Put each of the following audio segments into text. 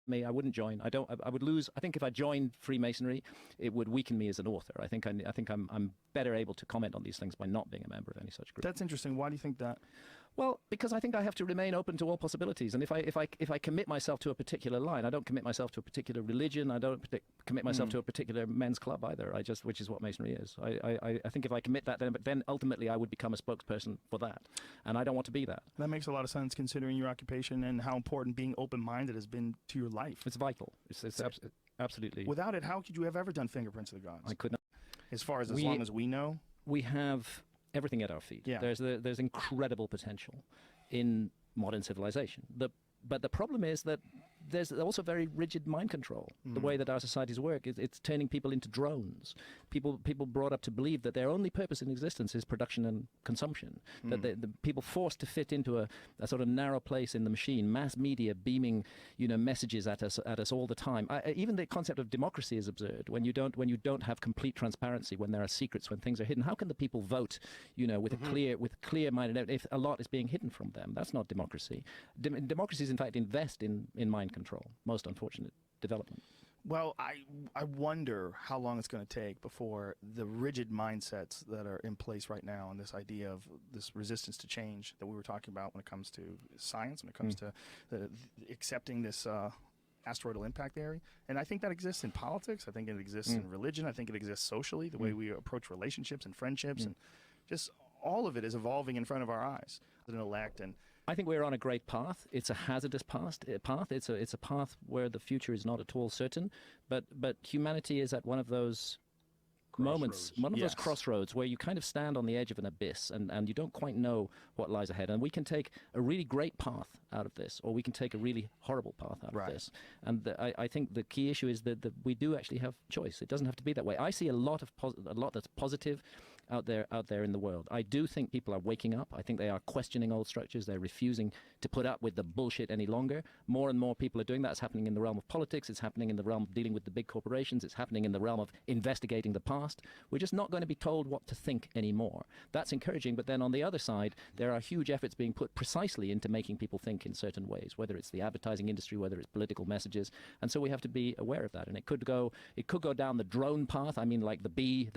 me, I wouldn't join. I would lose. I think if I joined Freemasonry, it would weaken me as an author. I think I'm better able to comment on these things by not being a member of any such group. That's interesting. Why do you think that? Well, because I think I have to remain open to all possibilities, and if I commit myself to a particular line, I don't commit myself to a particular religion. I don't commit myself to a particular men's club either. Which is what Masonry is. I think if I commit that, then ultimately I would become a spokesperson for that, and I don't want to be that. That makes a lot of sense considering your occupation and how important being open-minded has been to your life. It's vital. It's absolutely. Without it, how could you have ever done Fingerprints of the Gods? I could not. As long as we know, we have everything at our feet. Yeah. There's incredible potential in modern civilization. But the problem is that there's also very rigid mind control. The way that our societies work, it's turning people into drones. People brought up to believe that their only purpose in existence is production and consumption. That the people forced to fit into a sort of narrow place in the machine. Mass media beaming, messages at us all the time. Even the concept of democracy is absurd. When you don't have complete transparency, when there are secrets, when things are hidden, how can the people vote? With a clear mind if a lot is being hidden from them? That's not democracy. Democracies, in fact, invest in mind control. Most unfortunate development. Well, I wonder how long it's going to take before the rigid mindsets that are in place right now and this idea of this resistance to change that we were talking about when it comes to science, when it comes to accepting this asteroidal impact theory. And I think that exists in politics. I think it exists in religion. I think it exists socially, the way we approach relationships and friendships. And just all of it is evolving in front of our eyes. An elect and I think we're on a great path. It's a hazardous path. It's a path where the future is not at all certain. But humanity is at one of those moments, one of those crossroads where you kind of stand on the edge of an abyss and you don't quite know what lies ahead. And we can take a really great path out of this, or we can take a really horrible path out of this. And I think the key issue is that we do actually have choice. It doesn't have to be that way. I see a lot that's positive out there in the world. I do think people are waking up. I think they are questioning old structures. They're refusing to put up with the bullshit any longer. More and more people are doing that. It's happening in the realm of politics. It's happening in the realm of dealing with the big corporations. It's happening in the realm of investigating the past. We're just not going to be told what to think anymore. That's encouraging, but then on the other side, there are huge efforts being put precisely into making people think in certain ways, whether it's the advertising industry, whether it's political messages, and so we have to be aware of that. And it could go down the drone path. I mean, like the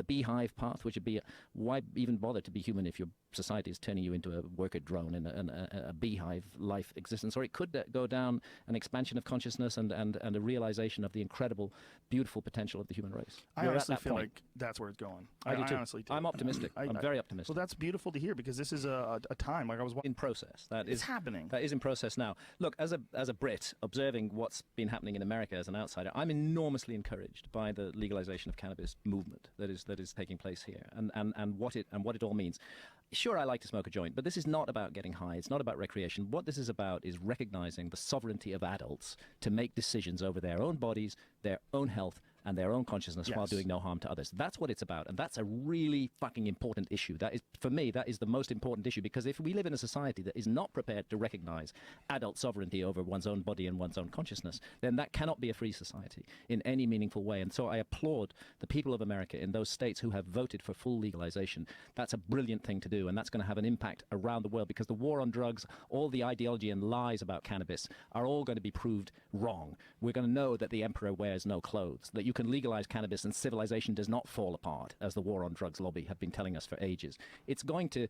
beehive path, which would be why even bother to be human if your society is turning you into a worker drone in a beehive life existence? Or it could go down an expansion of consciousness and a realization of the incredible, beautiful potential of the human race. I honestly feel like that's where it's going. I do too. Honestly do. I'm optimistic. I'm very optimistic. Well, that's beautiful to hear because this is a time like I was in process. It's happening. That is in process now. Look, as a Brit observing what's been happening in America as an outsider, I'm enormously encouraged by the legalization of cannabis movement that is taking place here and what it all means. Sure, I like to smoke a joint, but this is not about getting high. It's not about recreation. What this is about is recognizing the sovereignty of adults to make decisions over their own bodies, their own health, and their own consciousness while doing no harm to others. That's what it's about, and that's a really fucking important issue. That is, for me, that is the most important issue, because if we live in a society that is not prepared to recognize adult sovereignty over one's own body and one's own consciousness, then that cannot be a free society in any meaningful way. And so I applaud the people of America in those states who have voted for full legalization. That's a brilliant thing to do, and that's going to have an impact around the world, because the war on drugs, all the ideology and lies about cannabis are all going to be proved wrong. We're going to know that the emperor wears no clothes, that you can legalize cannabis and civilization does not fall apart, as the war on drugs lobby have been telling us for ages. It's going to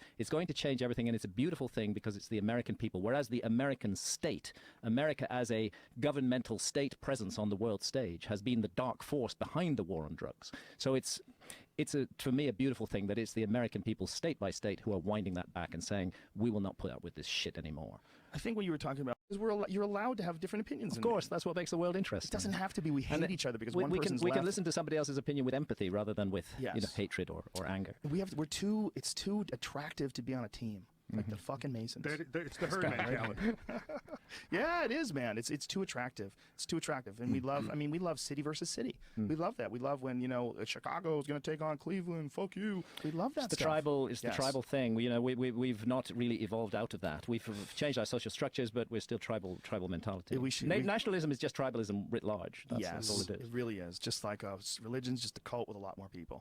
change everything, and it's a beautiful thing because it's the American people, whereas the American state, America as a governmental state presence on the world stage, has been the dark force behind the war on drugs. So it's for me a beautiful thing that it's the American people, state by state, who are winding that back and saying, we will not put up with this shit anymore. I think what you were talking about is you're allowed to have different opinions. Of course, that's what makes the world interesting. It doesn't have to be we hate each other because one person's we can listen to somebody else's opinion with empathy rather than with hatred or anger. It's too attractive to be on a team. Like the fucking Masons. It's the herd mentality. Yeah, it is, man. It's too attractive. It's too attractive. And we love city versus city. We love that. We love when, Chicago is going to take on Cleveland. Fuck you. We love that stuff. The tribal thing. We've not really evolved out of that. We've changed our social structures, but we're still tribal mentality. Nationalism is just tribalism writ large. That's all it is. It really is. Just like religion's just a cult with a lot more people.